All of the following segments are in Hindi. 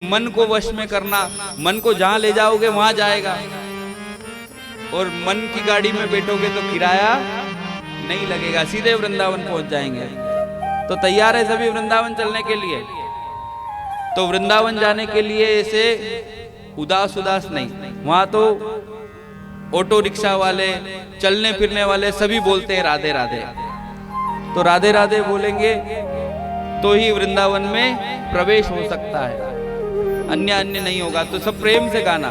मन को वश में करना, मन को जहां ले जाओगे वहां जाएगा, और मन की गाड़ी में बैठोगे तो किराया नहीं लगेगा, सीधे वृंदावन पहुंच जाएंगे। तो तैयार है सभी वृंदावन चलने के लिए? तो वृंदावन जाने के लिए ऐसे उदास उदास नहीं, वहां तो ऑटो रिक्शा वाले, चलने फिरने वाले सभी बोलते हैं राधे राधे। तो राधे राधे बोलेंगे तो ही वृंदावन में प्रवेश हो सकता है, अन्य अन्य नहीं होगा। तो सब प्रेम से गाना,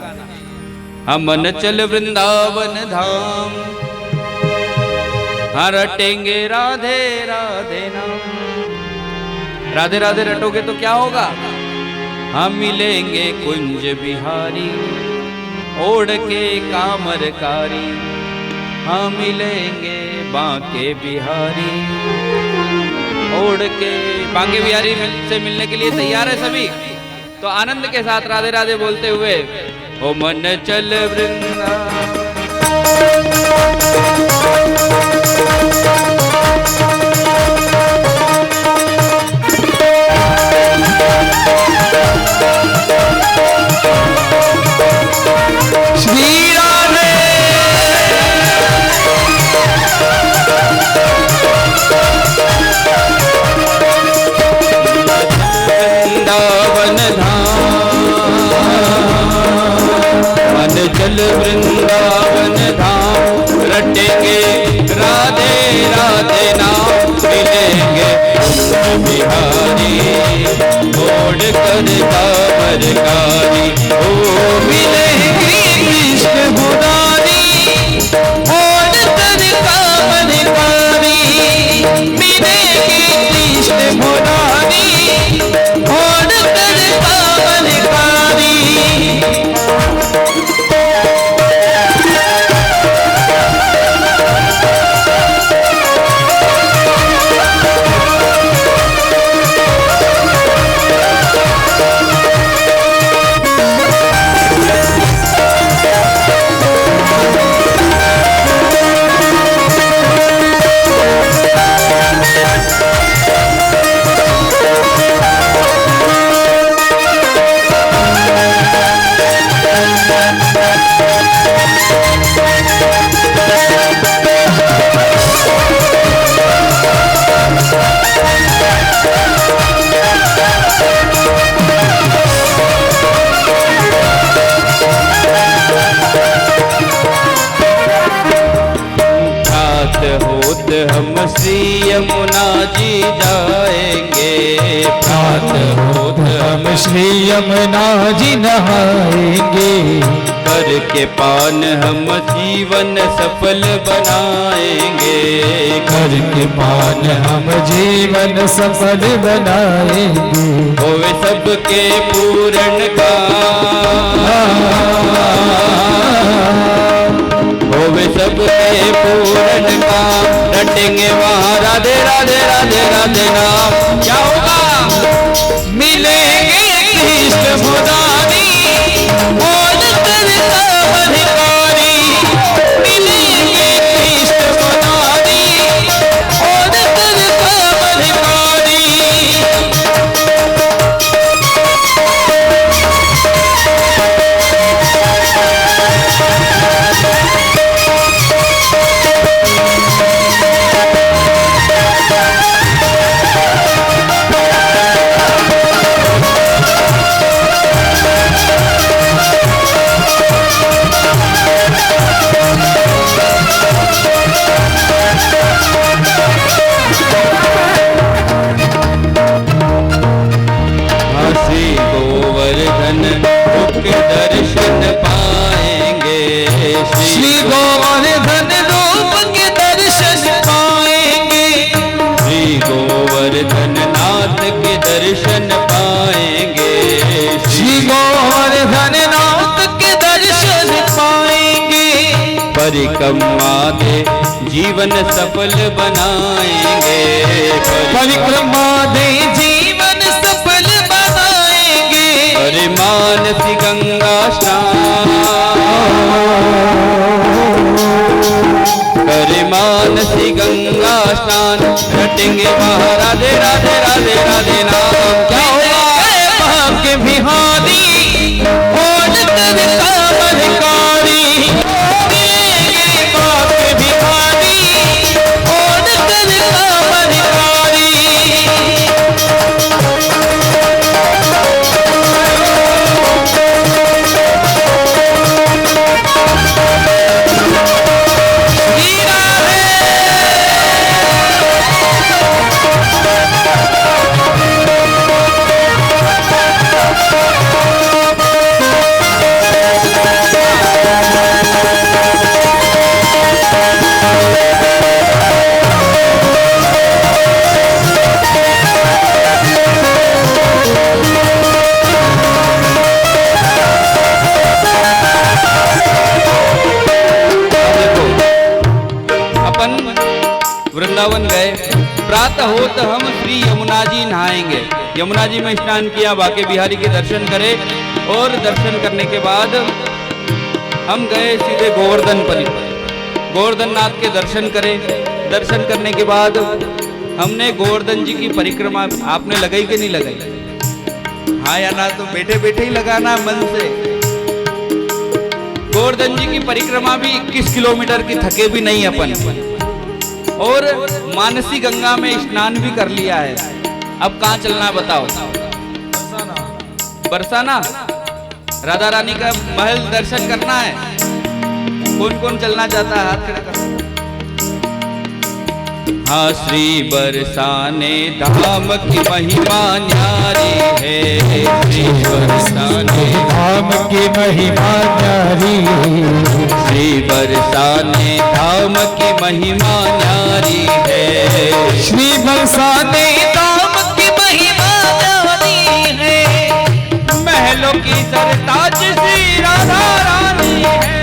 हमन चल वृंदावन धाम, हाँ रटेंगे राधे राधे नाम। राधे राधे रटोगे तो क्या होगा? हम मिलेंगे कुंज बिहारी, ओढ़ के कामरकारी, हम मिलेंगे बांके बिहारी, ओढ़ के। बांके बिहारी से मिलने के लिए तैयार है सभी? तो आनंद के साथ राधे राधे बोलते हुए ओ मन चल वृंदावन। श्री राधे वृंदावन चल वृंदावन धाम, रटेंगे राधे राधे नाम, मिलेंगे बिहारी, ओढ़ कर कामरकारी, ओ मिलेंगे कृष्ण मुरारी, ओढ़ कर कामरकारी, मिलेंगे कृष्ण मुरारी, ओढ़ कर कामरकारी। हम श्री यमुना जी जाएंगे, प्रात होत हम श्री यमुना जी नहाएंगे, करके पान हम जीवन सफल बनाएंगे, करके पान हम जीवन सफल बनाएंगे, होवे सबके पूर्ण का, होवे सबके पूर्ण का, रटेंगे वहाँ राधे राधे राधे राधे नाम। क्या होगा? मिलेंगे कृष्ण मुरारी, ओढ़ कर कामरकारी, मिलेंगे कृष्ण मुरारी, ओढ़ कर कामरकारी। दर्शन पाएंगे, श्री गोवर्धन रूप के दर्शन पाएंगे, श्री गोवर्धन नाथ के दर्शन पाएंगे, श्री गोवर्धन नाथ के दर्शन पाएंगे, परिक्रमा दे जीवन सफल बनाएंगे, परिक्रमा दे जीवन सफल बनाएंगे, अरे मानसी गंगा स्नान, करे मानसी गंगा स्नान, रटेंगे वहाँ राधे राधे राधे राधे नाम। क्या होगा? भाग्य बिहारी यमुना जी में स्नान किया, बाके बिहारी के दर्शन करे और दर्शन करने के बाद हम गए सीधे गोवर्धनपल्ली, गोवर्धन नाथ के दर्शन करे। दर्शन करने के बाद हमने गोवर्धन जी की परिक्रमा आपने लगाई कि नहीं लगाई? हाँ या ना? तो बैठे बैठे ही लगाना मन से। गोवर्धन जी की परिक्रमा भी 21 किलोमीटर की, थके भी नहीं अपन। और मानसी गंगा में स्नान भी कर लिया है। अब कहाँ चलना बताओ? बरसाना राधा रानी का महल दर्शन करना है। कौन कौन चलना चाहता है? हाथ खड़ा करो। हाँ, श्री बरसाने धाम की महिमा न्यारी है, श्री बरसाने धाम की महिमा न्यारी, श्री बरसाने धाम की महिमा न्यारी है, श्री बरसाने धाम की महिमा न्यारी है। महलों की सरताज श्री राधा रानी है,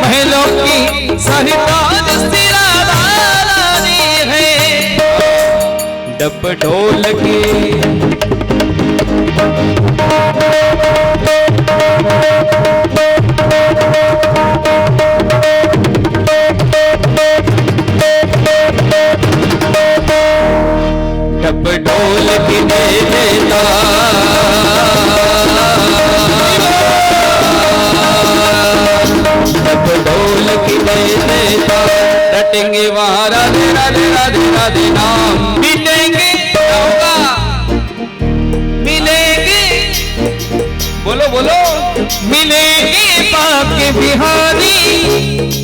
महलों की सरताज श्री राधा रानी है। डप ढोल की डप ढोल की दे देता, डप ढोल की दे देता, रटेंगे वहाँ राधे राधे राधे राधे नाम। मिलेंगे होगा, मिलेंगे, बोलो बोलो, मिलेंगे बाके बिहारी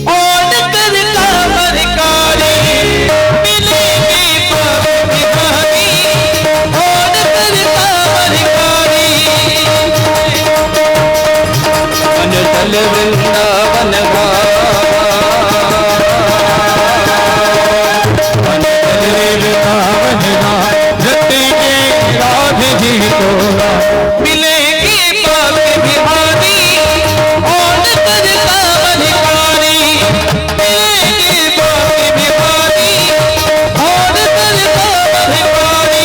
और कर कामरकारी, मिलेंगे बाके बिहारी और कर कामरकारी। मन तल वृंदावन का, मन तल वृंदावन का, रटेंगे राधे जी को। मिलेंगे बाके बिहारी और कर कामरकारी, मिलेंगे बाके बिहारी और कर कामरकारी।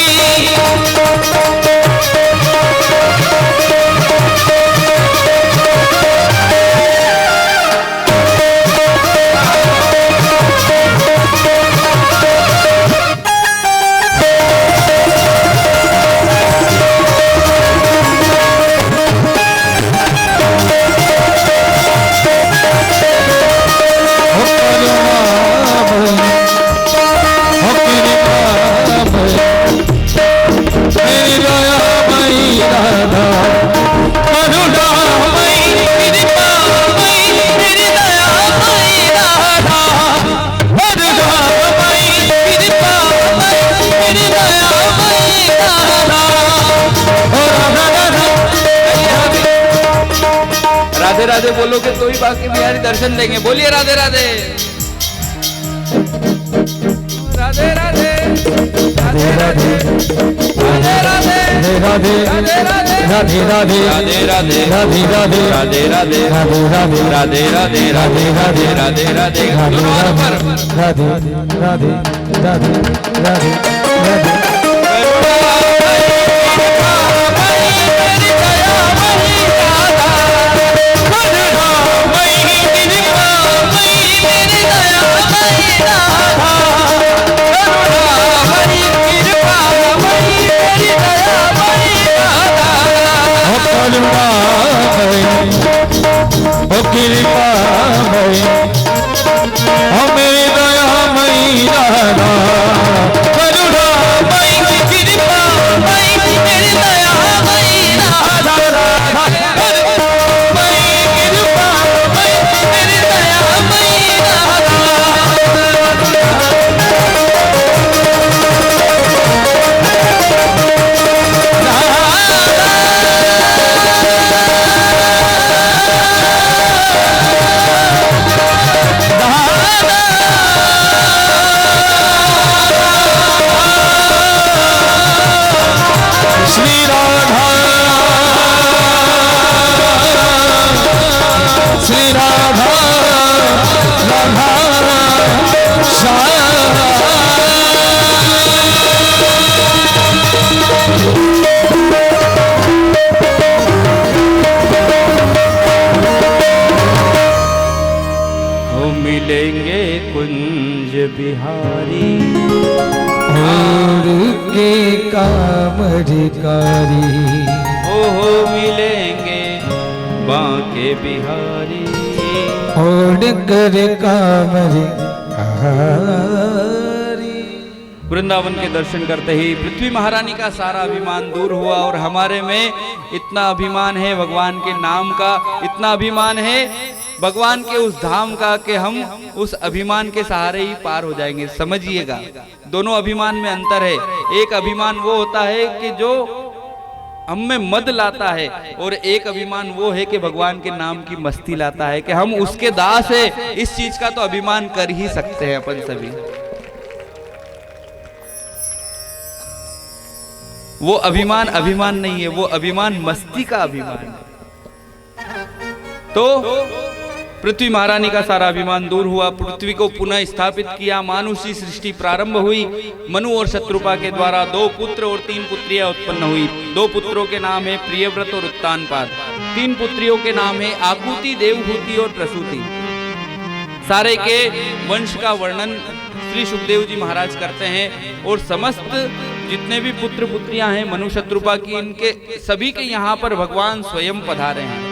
राधे राधे बोलोगे तो ही बाकी बिहारी दर्शन देंगे। बोलिए राधे राधे, राधे राधे, राधे राधे, राधे राधे, राधे राधे राधे राधे राधे, राधे राधे राधे राधे, राधे राधे राधे राधे, राधे राधे, राधे राधे, दोनों हाथ पर। राधे राधे राधे राधे राधे। कृपा बिहारी। और के कामधिकारी हो मिलेंगे बांके बिहारी। और कर कामधिकारी। वृंदावन के दर्शन करते ही पृथ्वी महारानी का सारा अभिमान दूर हुआ और हमारे में इतना अभिमान है भगवान के नाम का, इतना अभिमान है भगवान के उस धाम का कि हम उस अभिमान के सहारे ही पार हो जाएंगे। समझिएगा, दोनों अभिमान में अंतर है। एक अभिमान वो होता है कि जो हम में मद लाता है, और एक अभिमान वो है कि भगवान के नाम की मस्ती लाता है कि हम उसके दास है। इस चीज का तो अभिमान कर ही सकते हैं अपन सभी। वो अभिमान अभिमान नहीं है, वो अभिमान मस्ती का अभिमान है। तो पृथ्वी महारानी का सारा अभिमान दूर हुआ, पृथ्वी को पुनः स्थापित किया, मानुषी सृष्टि प्रारंभ हुई। मनु और शत्रुपा के द्वारा 2 पुत्र और 3 पुत्रियां उत्पन्न हुई। 2 पुत्रों के नाम है प्रियव्रत और उत्तानपाद। 3 पुत्रियों के नाम है आकुति, देवहूति और प्रसूति। सारे के वंश का वर्णन श्री सुखदेव जी महाराज करते हैं, और समस्त जितने भी पुत्र पुत्रियां हैं मनु शत्रुपा की, इनके सभी के यहाँ पर भगवान स्वयं पधारे हैं।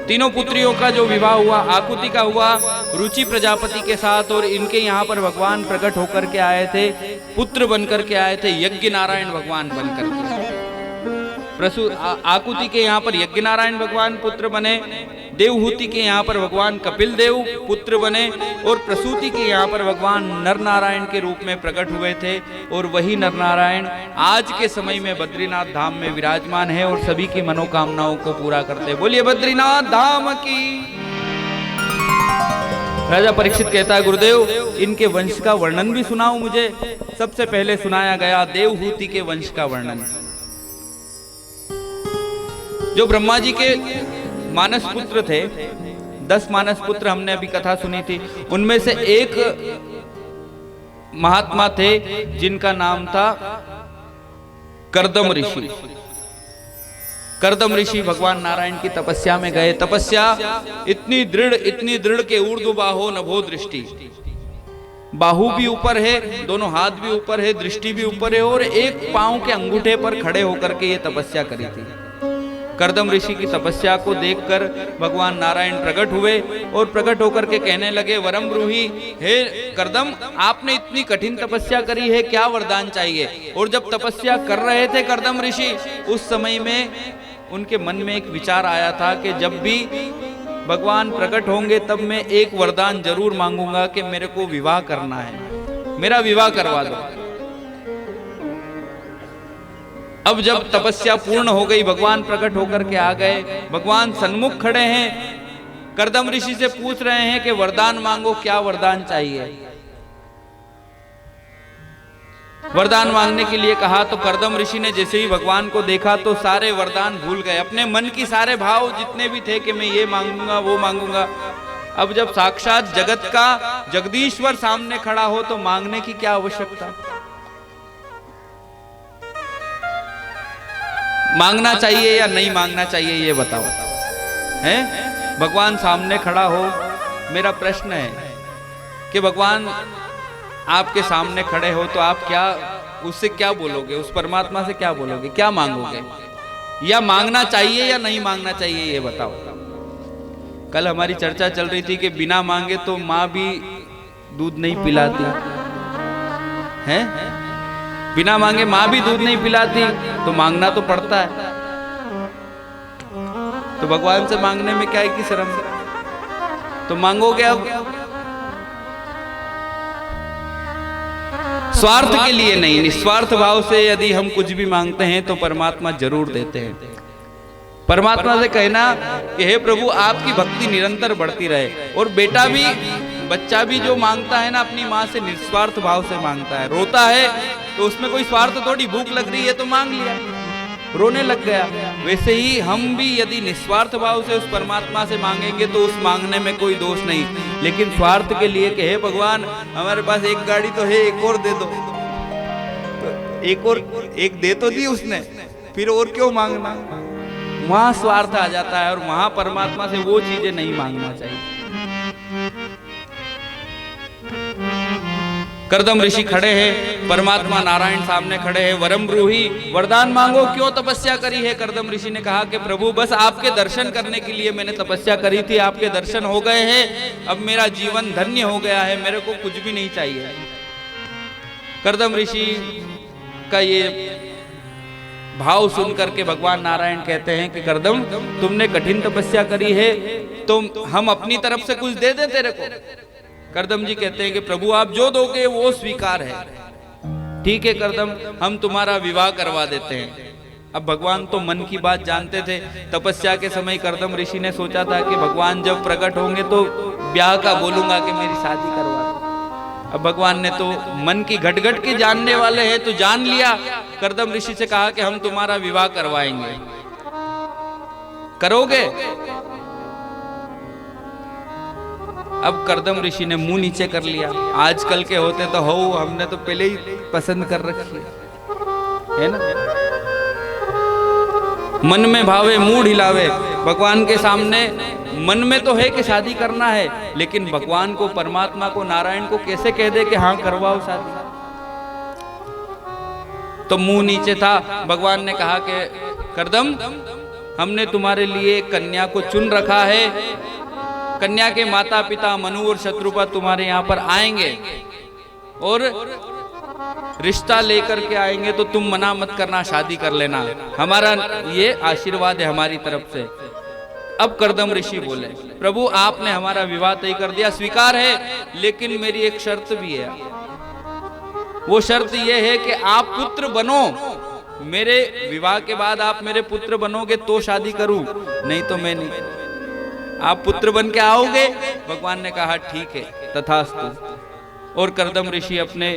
तीनों पुत्रियों का जो विवाह हुआ, आकुति का हुआ रुचि प्रजापति के साथ, और इनके यहाँ पर भगवान प्रकट होकर के आए थे, पुत्र बनकर के आए थे, यज्ञ नारायण भगवान बनकर के। आकुति के यहाँ पर यज्ञ नारायण भगवान पुत्र बने, देवहूति के यहाँ पर भगवान कपिल देव पुत्र बने, और प्रसूति के यहाँ पर भगवान नर नारायण के रूप में प्रकट हुए थे। और वही नर नारायण आज के समय में बद्रीनाथ धाम में विराजमान है और सभी की मनोकामनाओं को पूरा करते। बोलिए बद्रीनाथ धाम की। राजा परीक्षित कहता है, गुरुदेव इनके वंश का वर्णन भी सुनाओ मुझे। सबसे पहले सुनाया गया देवहूति के वंश का वर्णन। जो ब्रह्मा जी के मानस पुत्र थे, 10 मानस पुत्र हमने अभी कथा सुनी थी, उनमें से एक महात्मा थे जिनका नाम था कर्दम ऋषि। कर्दम ऋषि भगवान नारायण की तपस्या में गए। तपस्या इतनी दृढ़ के ऊर्ध्व बाहो नभो दृष्टि। बाहु भी ऊपर है, दोनों हाथ भी ऊपर है, दृष्टि भी ऊपर है, और एक पांव के अंगूठे पर खड़े होकर के ये तपस्या करी थी। कर्दम ऋषि की तपस्या को देखकर भगवान नारायण प्रकट हुए और प्रकट होकर के कहने लगे, वरम ब्रूहि, हे कर्दम आपने इतनी कठिन तपस्या करी है, क्या वरदान चाहिए। और जब तपस्या कर रहे थे कर्दम ऋषि, उस समय में उनके मन में एक विचार आया था कि जब भी भगवान प्रकट होंगे तब मैं एक वरदान जरूर मांगूंगा कि मेरे को विवाह करना है, मेरा विवाह करवा दो। अब जब तपस्या पूर्ण हो गई, भगवान प्रकट होकर के आ गए, भगवान सन्मुख खड़े हैं, कर्दम ऋषि से पूछ रहे हैं कि वरदान मांगो, क्या वरदान चाहिए। वरदान मांगने के लिए कहा तो कर्दम ऋषि ने जैसे ही भगवान को देखा तो सारे वरदान भूल गए, अपने मन की सारे भाव जितने भी थे कि मैं ये मांगूंगा वो मांगूंगा। अब जब साक्षात जगत का जगदीश्वर सामने खड़ा हो तो मांगने की क्या आवश्यकता। मांगना चाहिए या नहीं मांगना चाहिए ये बताओ, हैं? भगवान सामने खड़ा हो, मेरा प्रश्न है कि भगवान आपके सामने खड़े हो तो आप क्या उससे क्या बोलोगे, उस परमात्मा से क्या बोलोगे, क्या मांगोगे, या मांगना चाहिए या नहीं मांगना चाहिए ये बताओ। कल हमारी चर्चा चल रही थी कि बिना मांगे तो माँ भी दूध नहीं पिलाती है, बिना मांगे माँ भी दूध नहीं पिलाती, तो मांगना तो पड़ता है। तो भगवान से मांगने में क्या है कि शर्म, तो मांगोगे। अब स्वार्थ के लिए नहीं, निस्वार्थ भाव से यदि हम कुछ भी मांगते हैं तो परमात्मा जरूर देते हैं। परमात्मा से कहना कि हे प्रभु आपकी भक्ति निरंतर बढ़ती रहे। और बेटा भी, बच्चा भी जो मांगता है ना अपनी माँ से निस्वार्थ भाव से मांगता है, रोता है तो उसमें कोई स्वार्थ थोड़ी, भूख लग रही है तो मांग लिया, रोने लग गया। वैसे ही हम भी यदि निस्वार्थ भाव से उस परमात्मा से मांगेंगे तो उस मांगने में कोई दोष नहीं, लेकिन स्वार्थ के लिए कि हे भगवान हमारे पास एक गाड़ी तो है, एक और दे दो, तो एक और एक दे तो दी उसने, फिर और क्यों मांगना, वहां स्वार्थ आ जाता है। और वहां परमात्मा से वो चीजें नहीं मांगना चाहिए। करदम ऋषि खड़े हैं, परमात्मा नारायण सामने खड़े हैं। वरम ब्रूहि, वरदान मांगो, क्यों तपस्या करी है? करदम ऋषि ने कहा कि प्रभु बस आपके दर्शन करने के लिए मैंने तपस्या करी थी, आपके दर्शन हो गए हैं, अब मेरा जीवन धन्य हो गया है, मेरे को कुछ भी नहीं चाहिए। करदम ऋषि का ये भाव सुन करके भगवान नारायण कहते हैं कि करदम तुमने कठिन तपस्या करी है, तो हम अपनी तरफ से कुछ दे दें तेरे को। करदम जी कहते हैं कि प्रभु आप जो दोगे वो स्वीकार है। ठीक है करदम, हम तुम्हारा विवाह करवा देते हैं। अब भगवान तो मन की बात जानते थे। तपस्या के समय करदम ऋषि ने सोचा था कि भगवान जब प्रकट होंगे तो ब्याह का बोलूंगा कि मेरी शादी करवा। अब भगवान ने तो मन की घट-घट के जानने वाले हैं, तो जान लिया। करदम ऋषि से कहा कि हम तुम्हारा विवाह करवाएंगे, करोगे? अब करदम ऋषि ने मुंह नीचे कर लिया। आजकल के होते तो हो, हमने तो पहले ही पसंद कर रखी है ना। मन में भावे मुंह ढिलावे। भगवान के सामने मन में तो है कि शादी करना है, लेकिन भगवान को, परमात्मा को, नारायण को कैसे कह दे कि हाँ करवाओ शादी? तो मुंह नीचे था। भगवान ने कहा कि करदम हमने तुम्हारे लिए कन्या को चुन रखा है। कन्या के माता पिता मनु और शत्रुपा तुम्हारे यहाँ पर आएंगे और रिश्ता लेकर के आएंगे, तो तुम मना मत करना, शादी कर लेना। हमारा ये आशीर्वाद है हमारी तरफ से। अब करदम ऋषि बोले प्रभु आपने हमारा विवाह तय कर दिया, स्वीकार है, लेकिन मेरी एक शर्त भी है। वो शर्त ये है कि आप पुत्र बनो, मेरे विवाह के बाद आप मेरे पुत्र बनोगे तो शादी करूं, नहीं तो मैं नहीं। आप पुत्र बन के आओगे? भगवान ने कहा ठीक है, तथास्तु। और करदम ऋषि अपने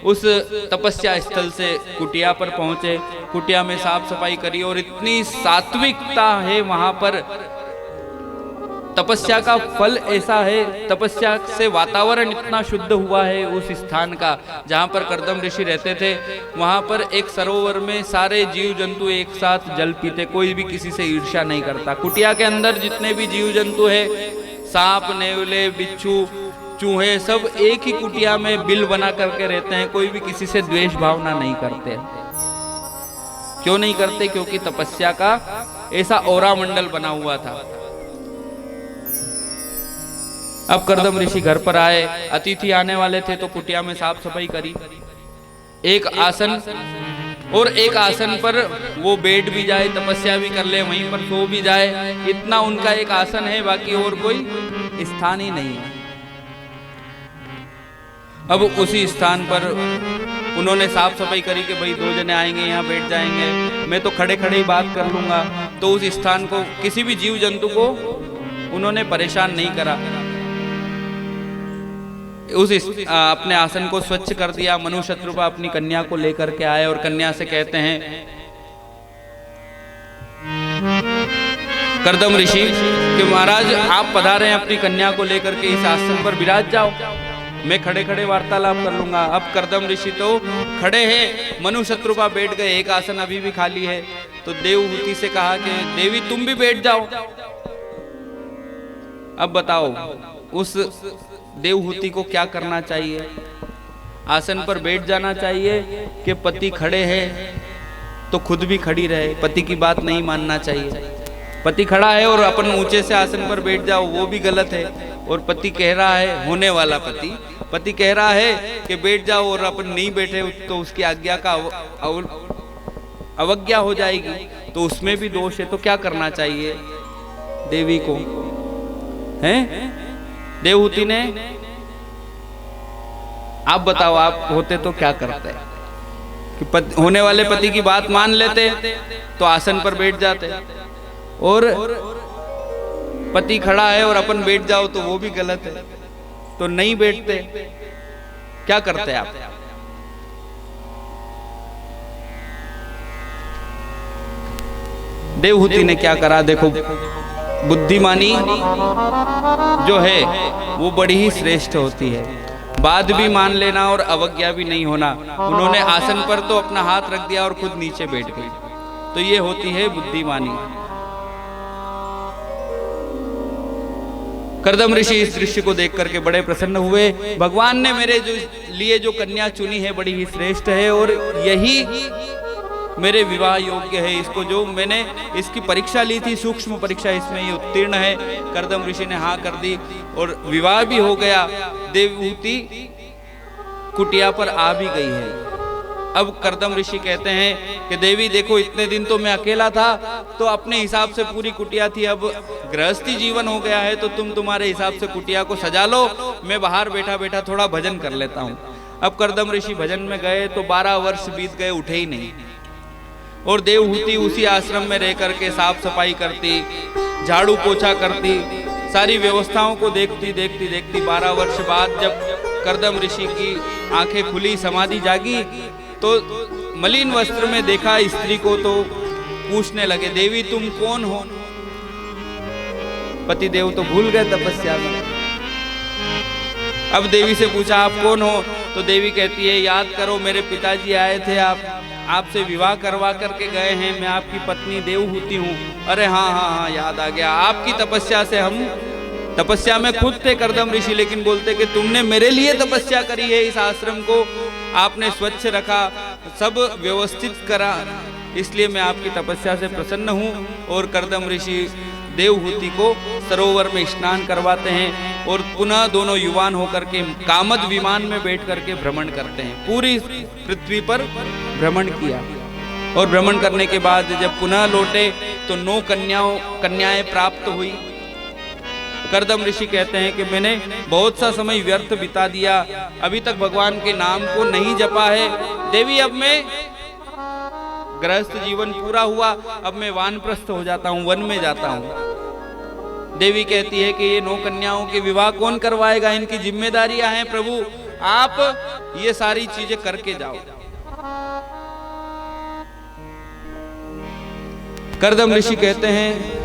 उस तपस्या स्थल से कुटिया पर पहुंचे। कुटिया में साफ सफाई करी और इतनी सात्विकता है वहां पर। तपस्या का फल ऐसा है, तपस्या से वातावरण इतना शुद्ध हुआ है उस स्थान का जहां पर करदम ऋषि रहते थे। वहां पर एक सरोवर में सारे जीव जंतु एक साथ जल पीते, कोई भी किसी से ईर्ष्या नहीं करता। कुटिया के अंदर जितने भी जीव जंतु है, सांप, नेवले, बिच्छू, चूहे, सब एक ही कुटिया में बिल बना करके रहते हैं। कोई भी किसी से द्वेष भावना नहीं करते। क्यों नहीं करते? क्योंकि तपस्या का ऐसा औरा मंडल बना हुआ था। अब करदम ऋषि घर पर आए, अतिथि आने वाले थे, तो कुटिया में साफ सफाई करी। एक आसन, और एक आसन पर वो बैठ भी जाए, तपस्या भी कर ले, वहीं पर सो भी जाए, इतना उनका एक आसन है, बाकी और कोई स्थान ही नहीं है। अब उसी स्थान पर उन्होंने साफ सफाई करी कि भाई 2 जने आएंगे, यहाँ बैठ जाएंगे, मैं तो खड़े खड़े ही बात कर लूंगा। तो उस स्थान को, किसी भी जीव जंतु को उन्होंने परेशान नहीं करा। उस अपने आसन को स्वच्छ कर दिया। मनु शत्रुपा अपनी कन्या को लेकर के आए और कन्या से कहते हैं करदम ऋषि कि महाराज आप पधारे हैं, अपनी कन्या को लेकर के इस आसन पर विराज जाओ, मैं खड़े खड़े वार्तालाप कर लूंगा। अब करदम ऋषि तो खड़े हैं, मनु शत्रुपा बैठ गए, एक आसन अभी भी खाली है। तो देवहूति से कहा कि देवी तुम भी बैठ जाओ। अब बताओ उस देवहूति को क्या करना चाहिए? आसन पर बैठ जाना चाहिए कि पति खड़े हैं तो खुद भी खड़ी रहे, पति की बात नहीं मानना चाहिए? पति खड़ा है और अपन ऊंचे से आसन पर बैठ जाओ, वो भी गलत है। और पति कह रहा है, होने वाला पति कह रहा है कि बैठ जाओ और अपन नहीं बैठे तो उसकी आज्ञा का अवज्ञा हो जाएगी, तो उसमें भी दोष है। तो क्या करना चाहिए देवी को? हैं? देवहूति ने, आप बताओ आप होते तो क्या करते? कि होने वाले पति की बात मान लेते तो आसन पर बैठ जाते, और पति खड़ा है और अपन बैठ जाओ तो वो भी गलत है, तो नहीं बैठते। क्या करते आप? देवहूति ने क्या करा? देखो, बुद्धिमानी जो है वो बड़ी ही श्रेष्ठ होती है। बात भी मान लेना और अवज्ञा भी नहीं होना। उन्होंने आसन पर तो अपना हाथ रख दिया और खुद नीचे बैठ गई, तो ये होती है बुद्धिमानी। कर्दम ऋषि इस दृश्य को देख करके बड़े प्रसन्न हुए। भगवान ने मेरे लिए जो कन्या चुनी है बड़ी ही श्रेष्ठ है और यही मेरे विवाह योग्य है। इसको जो मैंने इसकी परीक्षा ली थी, सूक्ष्म परीक्षा, इसमें ये उत्तीर्ण है। कर्दम ऋषि ने हाँ कर दी और विवाह भी हो गया। देवहूति कुटिया पर आ भी गई है। अब कर्दम ऋषि कहते हैं कि देवी देखो, इतने दिन तो मैं अकेला था तो अपने हिसाब से पूरी कुटिया थी, अब गृहस्थी जीवन हो गया है तो तुम तुम्हारे हिसाब से कुटिया को सजा लो, मैं बाहर बैठा बैठा थोड़ा भजन कर लेता हूँ। अब कर्दम ऋषि भजन में गए तो 12 वर्ष बीत गए, उठे ही नहीं। और देवहूति उसी आश्रम में रह करके साफ सफाई करती, झाड़ू पोछा करती, सारी व्यवस्थाओं को देखती देखती देखती 12 वर्ष बाद जब कर्दम ऋषि की आंखें खुली, समाधि जागी, तो मलिन वस्त्र में देखा स्त्री को तो पूछने लगे, देवी तुम कौन हो? पति देव तो भूल गए तपस्या में। अब देवी से पूछा आप कौन हो? तो देवी कहती है याद करो, मेरे पिताजी आए थे, आपसे विवाह करवा करके गए हैं, मैं आपकी पत्नी देवहूति हूँ। अरे हाँ हाँ हाँ याद आ गया, आपकी तपस्या से हम तपस्या में खुद थे कर्दम ऋषि, लेकिन बोलते कि तुमने मेरे लिए तपस्या करी है, इस आश्रम को आपने स्वच्छ रखा, सब व्यवस्थित करा, इसलिए मैं आपकी तपस्या से प्रसन्न हूँ। और कर्दम ऋषि देवहूति को सरोवर में स्नान करवाते हैं और पुनः दोनों युवान होकर के कामद विमान में बैठ करके भ्रमण करते हैं। पूरी पृथ्वी पर भ्रमण किया और भ्रमण करने के बाद जब पुनः लौटे तो 9 कन्याएं प्राप्त हुई। कर्दम ऋषि कहते हैं कि मैंने बहुत सा समय व्यर्थ बिता दिया, अभी तक भगवान के नाम को नहीं जपा है। देवी अब मैं गृहस्थ जीवन पूरा हुआ, अब मैं वानप्रस्थ हो जाता हूँ, वन में जाता हूँ। देवी कहती है कि ये 9 कन्याओं के विवाह कौन करवाएगा, इनकी जिम्मेदारियां हैं, प्रभु आप ये सारी चीजें करके जाओ। कर्दम ऋषि कहते हैं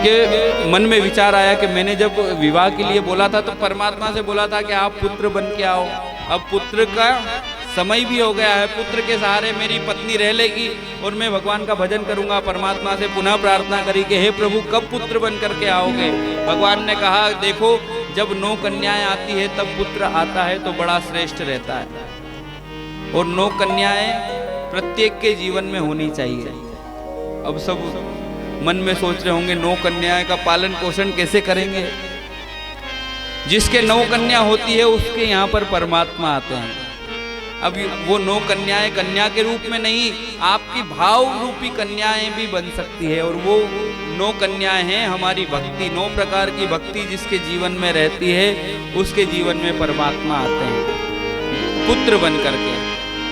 कि मन में विचार आया कि मैंने जब विवाह के लिए बोला था तो परमात्मा से बोला था कि आप पुत्र बन के आओ, अब पुत्र का समय भी हो गया है, पुत्र के सहारे मेरी पत्नी रह लेगी और मैं भगवान का भजन करूंगा। परमात्मा से पुनः प्रार्थना करी कि हे प्रभु कब पुत्र बन करके आओगे? भगवान ने कहा देखो जब 9 कन्याएं आती है तब पुत्र आता है तो बड़ा श्रेष्ठ रहता है, और 9 कन्याएं प्रत्येक के जीवन में होनी चाहिए। अब सब मन में सोच रहे होंगे 9 कन्याएं का पालन पोषण कैसे करेंगे? जिसके 9 कन्या होती है उसके यहाँ पर परमात्मा आते हैं। अब वो 9 कन्याएं कन्या के रूप में नहीं, आपकी भाव रूपी कन्याएं भी बन सकती है, और वो 9 कन्याएं हैं हमारी भक्ति। 9 प्रकार की भक्ति जिसके जीवन में रहती है उसके जीवन में परमात्मा आते हैं पुत्र बन करके,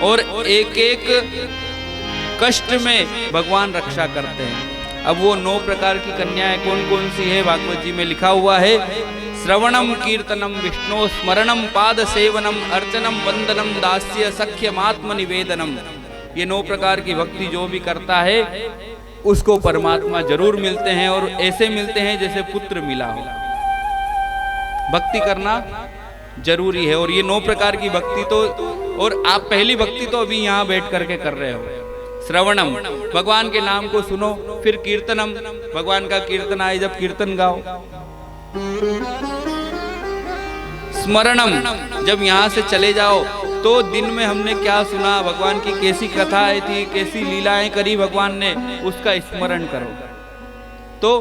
और एक एक कष्ट में भगवान रक्षा करते हैं। अब वो 9 प्रकार की कन्याएं कौन कौन सी है? भागवत जी में लिखा हुआ है, श्रवणम कीर्तनम विष्णु स्मरणम पाद सेवनम अर्चनम वंदनम दास्य सख्यमात्म निवेदनम। ये 9 प्रकार की भक्ति जो भी करता है उसको परमात्मा जरूर मिलते हैं, और ऐसे मिलते हैं जैसे पुत्र मिला हो। भक्ति करना जरूरी है, और ये 9 प्रकार की भक्ति तो, और आप पहली भक्ति तो अभी यहाँ बैठ करके कर रहे हो। श्रवणम, भगवान के नाम को सुनो, फिर कीर्तनम, भगवान का कीर्तन आए जब कीर्तन गाओ। स्मरणम, जब यहाँ से चले जाओ तो दिन में हमने क्या सुना, भगवान की कैसी कथाएं थी, कैसी लीलाएं करी भगवान ने, उसका स्मरण करो। तो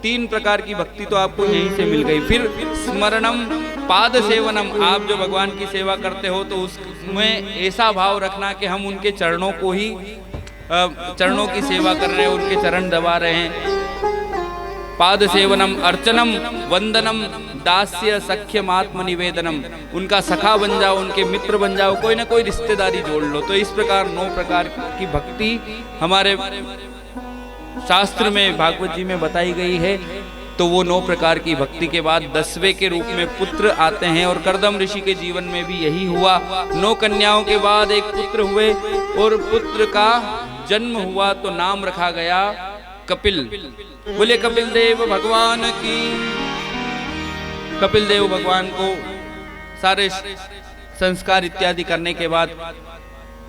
3 प्रकार की भक्ति तो आपको यहीं से मिल गई। फिर स्मरणम पाद सेवनम, आप जो भगवान की सेवा करते हो तो उसमें ऐसा भाव रखना कि हम उनके चरणों को ही चरणों की सेवा कर रहे हैं, उनके चरण दबा रहे हैं। पाद सेवनम अर्चनम वंदनम दास्य सख्यम आत्म निवेदनम, उनका सखा बन जाओ, उनके मित्र बन जाओ, कोई ना कोई रिश्तेदारी जोड़ लो। तो इस प्रकार 9 प्रकार की भक्ति हमारे शास्त्र में भागवत जी में बताई गई है। तो वो 9 प्रकार की भक्ति के बाद 10वें के रूप में पुत्र आते हैं, और कर्दम ऋषि के जीवन में भी यही हुआ। 9 कन्याओं के बाद एक पुत्र हुए, और पुत्र का जन्म हुआ तो नाम रखा गया कपिल। बोले कपिल देव भगवान की। कपिल देव भगवान को सारे संस्कार इत्यादि करने के बाद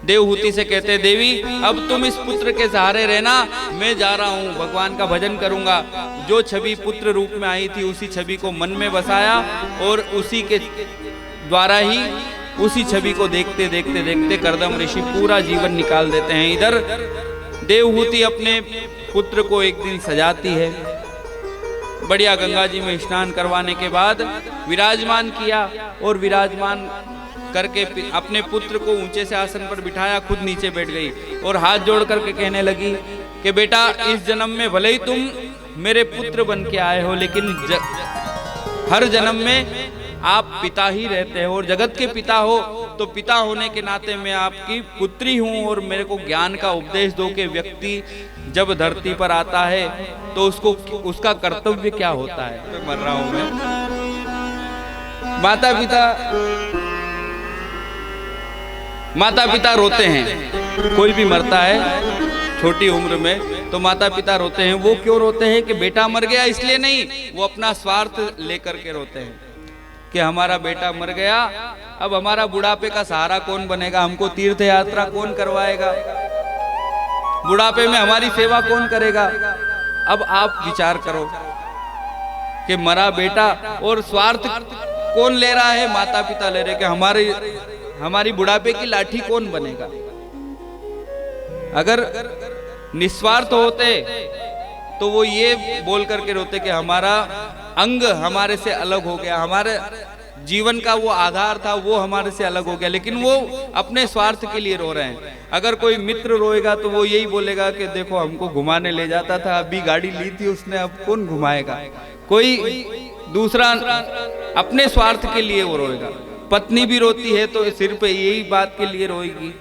देवहूति से कहते, देवी अब तुम इस पुत्र के सहारे रहना, मैं जा रहा हूँ भगवान का भजन करूंगा। जो छवि पुत्र रूप में आई थी उसी छवि को मन में बसाया और उसी के द्वारा ही उसी छवि को देखते देखते देखते कर्दम ऋषि पूरा जीवन निकाल देते हैं। इधर देवहूति अपने पुत्र को एक दिन सजाती है, बढ़िया गंगा जी में स्नान करवाने के बाद विराजमान किया और विराजमान करके अपने पुत्र को ऊंचे से आसन पर बिठाया, खुद नीचे बैठ गई और हाथ जोड़ करके कहने लगी कि बेटा इस जन्म में भले ही तुम मेरे पुत्र बन के आए हो, लेकिन हर जन्म में आप पिता ही रहते हो और जगत के पिता हो, तो पिता होने के नाते मैं आपकी पुत्री हूँ और मेरे को ज्ञान का उपदेश दो कि व्यक्ति जब धरती पर आता है तो उसको उसका कर्तव्य क्या होता है। मैं मर रहा हूं मैं। माता पिता रोते हैं, कोई भी मरता है छोटी उम्र में तो माता पिता रोते हैं। वो क्यों रोते हैं कि बेटा मर गया इसलिए नहीं, वो अपना स्वार्थ लेकर के रोते हैं कि हमारा बेटा मर गया, अब हमारा बुढ़ापे का सहारा कौन बनेगा, हमको तीर्थ यात्रा कौन करवाएगा, बुढ़ापे में हमारी सेवा कौन करेगा। अब आप विचार करो कि मरा बेटा और स्वार्थ कौन ले रहा है, माता पिता ले रहे कि हमारी बुढ़ापे की लाठी कौन बनेगा। अगर निस्वार्थ होते तो वो ये बोल करके रोते कि हमारा अंग हमारे से अलग हो गया, हमारे जीवन का वो आधार था वो हमारे से अलग हो गया, लेकिन वो अपने स्वार्थ के लिए रो रहे हैं। अगर कोई मित्र रोएगा तो वो यही बोलेगा कि देखो हमको घुमाने ले जाता था, अभी गाड़ी ली थी उसने, अब कौन घुमाएगा। कोई दूसरा अपने स्वार्थ के लिए वो रोएगा। पत्नी भी रोती है तो सिर पे यही बात के लिए रोएगी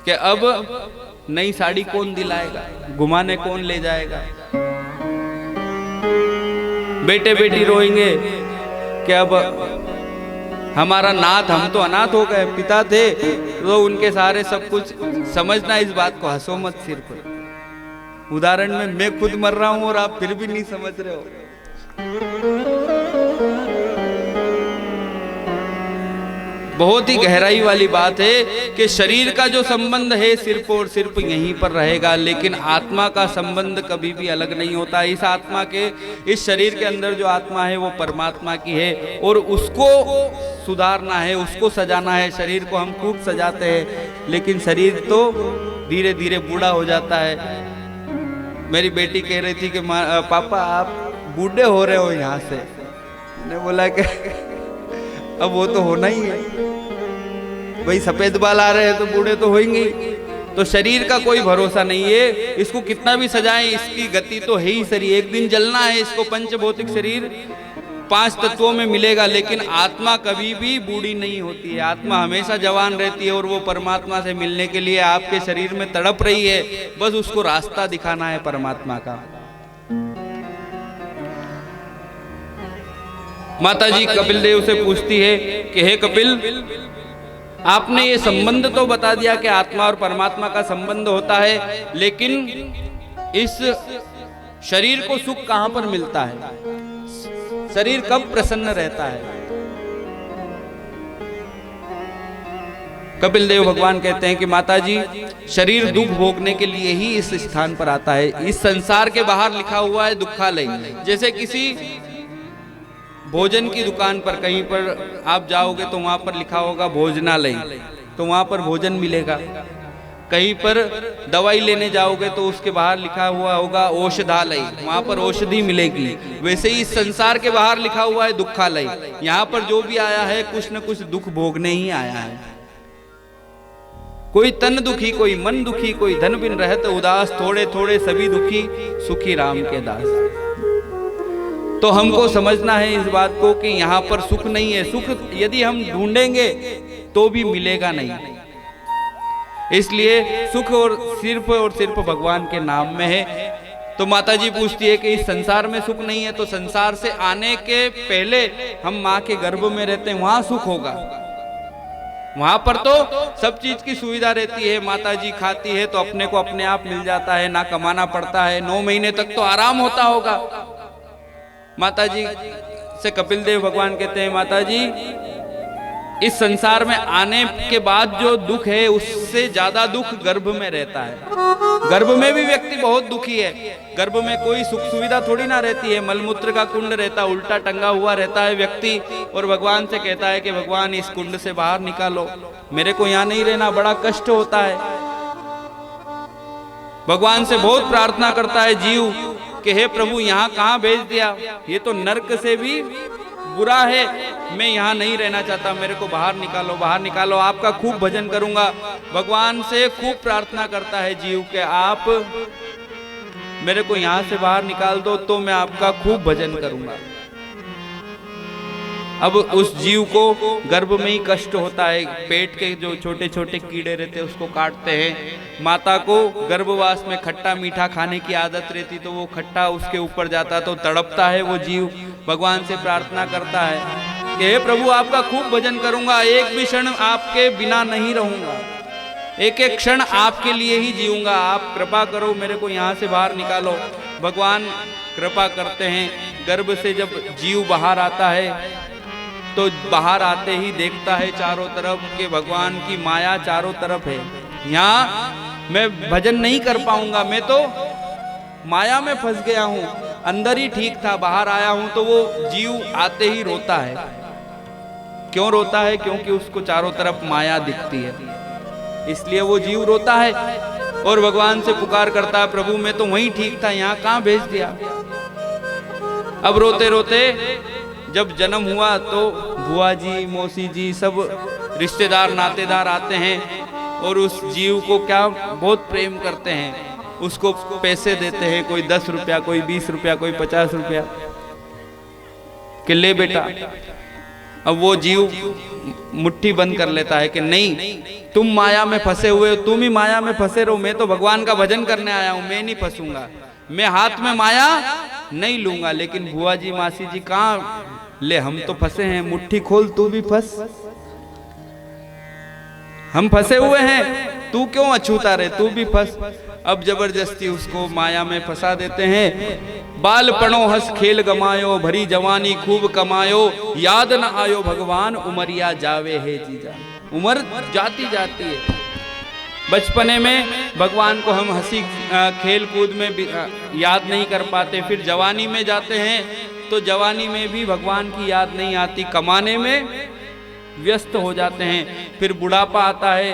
कि अब नई साड़ी कौन दिलाएगा, घुमाने कौन ले जाएगा। बेटे बेटी रोएंगे कि अब हमारा नाथ, हम तो अनाथ हो गए, पिता थे तो उनके सहारे सब कुछ। समझना इस बात को, हंसो मत सिर पर। उदाहरण में मैं खुद मर रहा हूं और आप फिर भी नहीं समझ रहे हो। बहुत ही गहराई वाली बात है कि शरीर का जो संबंध है सिर्फ और सिर्फ यहीं पर रहेगा, लेकिन आत्मा का संबंध कभी भी अलग नहीं होता। इस आत्मा के, इस शरीर के अंदर जो आत्मा है वो परमात्मा की है और उसको सुधारना है, उसको सजाना है। शरीर को हम खूब सजाते हैं लेकिन शरीर तो धीरे धीरे बूढ़ा हो जाता है। मेरी बेटी कह रही थी कि पापा आप बूढ़े हो रहे हो यहाँ से। मैंने बोला कि अब वो तो होना ही है भाई, सफेद बाल आ रहे हैं तो बूढ़े तो होंगे ही। तो शरीर का कोई भरोसा नहीं है, इसको कितना भी सजाएं इसकी गति तो है ही। शरीर एक दिन जलना है, इसको पंच भौतिक शरीर 5 तत्वों में मिलेगा, लेकिन आत्मा कभी भी बूढ़ी नहीं होती है। आत्मा हमेशा जवान रहती है और वो परमात्मा से मिलने के लिए आपके शरीर में तड़प रही है, बस उसको रास्ता दिखाना है परमात्मा का। माता जी कपिल देव से पूछती है कि हे कपिल, आपने ये संबंध तो बता दिया कि आत्मा और परमात्मा का संबंध होता है, लेकिन इस शरीर को सुख कहां पर मिलता है, शरीर कब प्रसन्न रहता है। कपिल देव भगवान कहते हैं कि माता जी, शरीर दुख भोगने के लिए ही इस स्थान पर आता है। इस संसार के बाहर लिखा हुआ है दुखालय। जैसे किसी भोजन की दुकान पर कहीं पर आप जाओगे तो वहां पर लिखा होगा भोजनालय, तो वहां पर भोजन मिलेगा। कहीं पर दवाई लेने जाओगे तो उसके बाहर लिखा हुआ होगा औषधालय, वहां पर औषधि मिलेगी। वैसे ही इस संसार के बाहर लिखा हुआ है दुखालय। यहाँ पर जो भी आया है कुछ न कुछ दुख भोगने ही आया है। कोई तन दुखी, कोई मन दुखी, कोई धन बिन रहत उदास, थोड़े थोड़े सभी दुखी, सुखी राम के दास। तो हमको समझना है इस बात को कि यहाँ पर सुख नहीं है। सुख यदि हम ढूंढेंगे तो भी मिलेगा नहीं। इसलिए सुख और सिर्फ भगवान के नाम में है। तो माता जी पूछती है कि इस संसार में सुख नहीं है, तो संसार से आने के पहले हम माँ के गर्भ में रहते हैं, वहां सुख होगा। वहां पर तो सब चीज की सुविधा रहती है। माता जी खाती है तो अपने को अपने आप मिल जाता है, ना कमाना पड़ता है। 9 महीने तक तो आराम होता होगा। माता जी से कपिल देव भगवान कहते हैं, माता जी इस संसार में आने के बाद जो दुख है उससे ज्यादा दुख गर्भ में रहता है। गर्भ में भी व्यक्ति बहुत दुखी है। गर्भ में कोई सुख सुविधा थोड़ी ना रहती है, मलमूत्र का कुंड रहता है, उल्टा टंगा हुआ रहता है व्यक्ति, और भगवान से कहता है कि भगवान इस कुंड से बाहर निकालो, मेरे को यहाँ नहीं रहना, बड़ा कष्ट होता है। भगवान से बहुत प्रार्थना करता है जीव कि हे प्रभु यहाँ कहाँ भेज दिया, ये तो नरक से भी बुरा है, मैं यहाँ नहीं रहना चाहता, मेरे को बाहर निकालो, बाहर निकालो, आपका खूब भजन करूंगा। भगवान से खूब प्रार्थना करता है जीव के आप मेरे को यहाँ से बाहर निकाल दो तो मैं आपका खूब भजन करूंगा। अब उस जीव को गर्भ में ही कष्ट होता है, पेट के जो छोटे छोटे कीड़े रहते हैं उसको काटते हैं। माता को गर्भवास में खट्टा मीठा खाने की आदत रहती तो वो खट्टा उसके ऊपर जाता तो तड़पता है वो जीव। भगवान से प्रार्थना करता है कि हे प्रभु आपका खूब भजन करूंगा, एक भी क्षण आपके बिना नहीं रहूंगा, एक एक क्षण आपके लिए ही जीऊंगा, आप कृपा करो मेरे को यहाँ से बाहर निकालो। भगवान कृपा करते हैं। गर्भ से जब जीव बाहर आता है तो बाहर आते ही देखता है चारों तरफ कि भगवान की माया चारों तरफ है। यहाँ मैं भजन नहीं कर पाऊंगा, मैं तो माया में फंस गया हूँ, अंदर ही ठीक था, बाहर आया हूँ। तो वो जीव आते ही रोता है। क्यों रोता है? क्योंकि उसको चारों तरफ माया दिखती है, इसलिए वो जीव रोता है और भगवान से पुकार करता है, प्रभु मैं तो वहीं ठीक था, यहाँ कहाँ भेज दिया। अब रोते रोते जब जन्म हुआ तो बुआ जी मौसी जी सब रिश्तेदार नातेदार आते हैं और उस जीव को क्या बहुत प्रेम करते हैं, उसको पैसे देते हैं, कोई 10 रुपया, कोई 20 रुपया, कोई 50 रुपया कि ले बेटा। अब वो जीव मुट्ठी बंद कर लेता है कि नहीं, तुम माया में फंसे हुए हो, तुम ही माया में फंसे रहो, मैं तो भगवान का भजन करने आया हूं, मैं नहीं फंसूंगा, मैं हाथ में माया नहीं लूंगा। लेकिन बुआ जी मासी जी कहाँ ले, हम तो फंसे हैं, मुट्ठी खोल तू भी फंस, हम फंसे हुए हैं, तू क्यों अछूता रहे, तू भी फंस। अब जबरदस्ती उसको माया में फंसा देते हैं। बाल पणो हंस खेल गमायो, भरी जवानी खूब कमायो, याद न आयो भगवान उमरिया जावे है जीजा। उम्र जाती जाती है, बचपने में भगवान को हम हंसी खेल कूद में याद नहीं कर पाते, फिर जवानी में जाते हैं तो जवानी में भी भगवान की याद नहीं आती, कमाने में व्यस्त हो जाते हैं। फिर बुढ़ापा आता है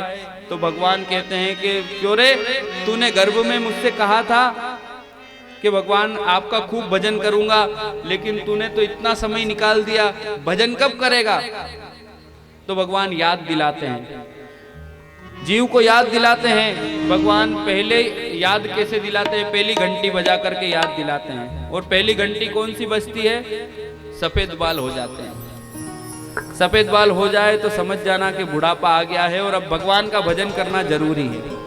तो भगवान कहते हैं कि क्यों रे, तूने गर्भ में मुझसे कहा था कि भगवान आपका खूब भजन करूंगा, लेकिन तूने तो इतना समय निकाल दिया, भजन कब करेगा। तो भगवान याद दिलाते हैं, जीव को याद दिलाते हैं। भगवान पहले याद कैसे दिलाते हैं, पहली घंटी बजा करके याद दिलाते हैं। और पहली घंटी कौन सी बजती है, सफेद बाल हो जाते हैं। सफेद बाल हो जाए तो समझ जाना कि बुढ़ापा आ गया है और अब भगवान का भजन करना जरूरी है।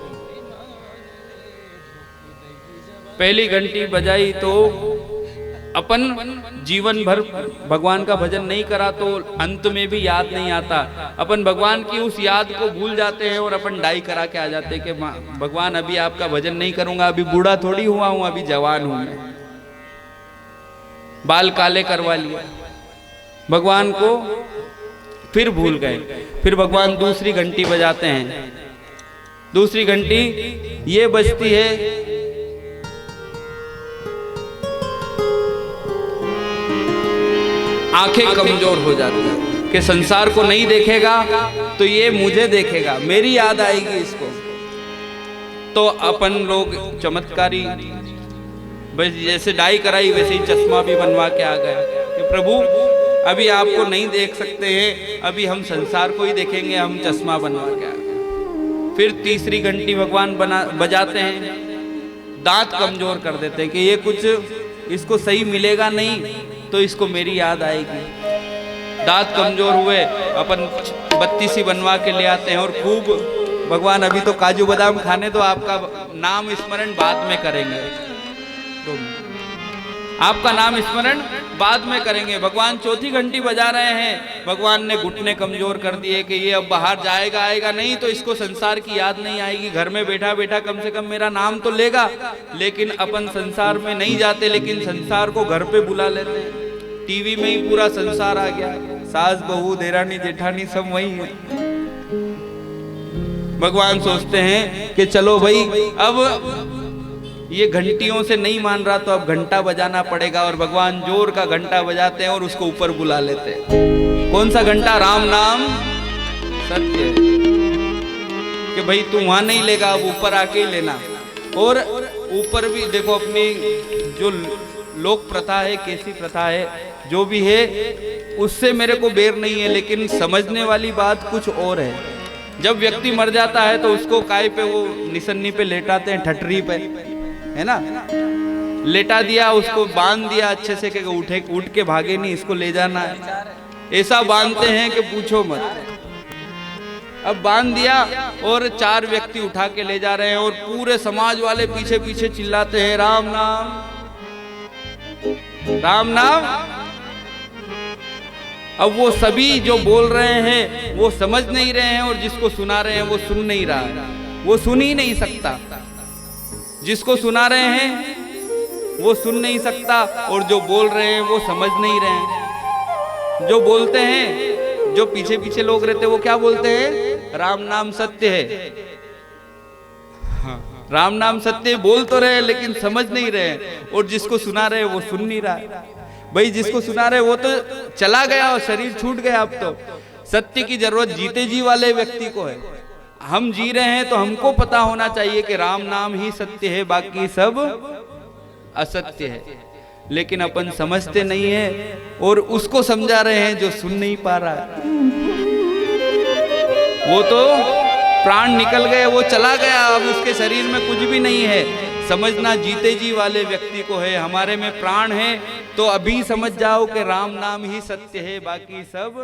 पहली घंटी बजाई तो अपन जीवन भर भगवान का भजन नहीं करा तो अंत में भी याद नहीं आता, अपन भगवान की उस याद को भूल जाते हैं और अपन डाई करा के आ जाते हैं कि भगवान अभी आपका भजन नहीं करूंगा, अभी बूढ़ा थोड़ी हुआ हूं, अभी जवान हूं मैं। बाल काले करवा लिए, भगवान को फिर भूल गए। फिर भगवान दूसरी घंटी बजाते हैं। दूसरी घंटी ये बजती है, आंखें कमजोर हो जाती हैं कि संसार को नहीं देखेगा तो ये मुझे देखेगा, मेरी याद आएगी इसको। तो अपन लोग चमत्कारी, बस जैसे डाई कराई वैसे ही चश्मा भी बनवा के आ गया कि प्रभु अभी आपको नहीं देख सकते हैं, अभी हम संसार को ही देखेंगे, हम चश्मा बनवा के आ गए। फिर तीसरी घंटी भगवान बजाते हैं, दांत कमजोर कर देते हैं कि ये कुछ इसको सही मिलेगा नहीं तो इसको मेरी याद आएगी। दांत कमजोर हुए, अपन बत्ती सी बनवा के ले आते हैं और खूब भगवान अभी तो काजू बादाम खाने तो आपका नाम स्मरण बाद में करेंगे, तो आपका नाम स्मरण बाद में करेंगे। भगवान चौथी घंटी बजा रहे हैं, भगवान ने घुटने कमजोर कर दिए कि ये अब बाहर जाएगा आएगा नहीं तो इसको संसार की याद नहीं आएगी, घर में बैठा बैठा कम से कम मेरा नाम तो लेगा। लेकिन अपन संसार में नहीं जाते, लेकिन संसार को घर पे बुला लेते हैं। टीवी में ही पूरा संसार आ गया, सास बहू देरानी जेठानी सब वही है। भगवान सोचते हैं कि चलो भाई अब ये घंटियों से नहीं मान रहा तो अब घंटा बजाना पड़ेगा, और भगवान जोर का घंटा बजाते हैं और उसको ऊपर बुला लेते हैं। कौन सा घंटा? राम नाम सत्य, कि भाई तू वहां नहीं लेगा, अब ऊपर आके ही लेना। और ऊपर भी देखो अपनी जो लोक प्रथा है, कैसी प्रथा है, जो भी है उससे मेरे को बेर नहीं है, लेकिन समझने वाली बात कुछ और है। जब व्यक्ति मर जाता है तो उसको काय पे, वो निसन्नी पे लेटाते हैं, ठटरी पे, है ना, लेटा दिया, उसको बांध दिया अच्छे से कि उठ के भागे नहीं, इसको ले जाना है। ऐसा बांधते हैं कि पूछो मत। अब बांध दिया और 4 व्यक्ति उठा के ले जा रहे हैं और पूरे समाज वाले पीछे पीछे चिल्लाते हैं राम नाम राम नाम। अब वो सभी जो बोल रहे हैं वो समझ नहीं रहे हैं, और जिसको सुना रहे हैं वो सुन नहीं रहा है, वो सुन ही नहीं सकता। जिसको सुना रहे हैं वो सुन नहीं सकता, और जो बोल रहे हैं वो समझ नहीं रहे हैं। जो बोलते हैं, जो पीछे पीछे लोग रहते हैं, वो क्या बोलते हैं? राम नाम सत्य है। हाँ, राम नाम सत्य बोल तो रहे लेकिन समझ नहीं रहे, और जिसको सुना रहे वो सुन नहीं रहा। भाई जिसको सुना रहे वो तो चला गया और शरीर छूट गया। अब तो सत्य की जरूरत जीते जी वाले व्यक्ति को है। हम जी रहे हैं तो हमको पता होना चाहिए कि राम नाम ही सत्य है, बाकी सब असत्य है। लेकिन अपन समझते नहीं है और उसको समझा रहे हैं जो सुन नहीं पा रहा है। वो तो प्राण निकल गए, वो चला गया, अब उसके शरीर में कुछ भी नहीं है। समझना जीते जी वाले व्यक्ति को है। हमारे में प्राण है तो अभी समझ जाओ कि राम नाम ही सत्य है, बाकी सब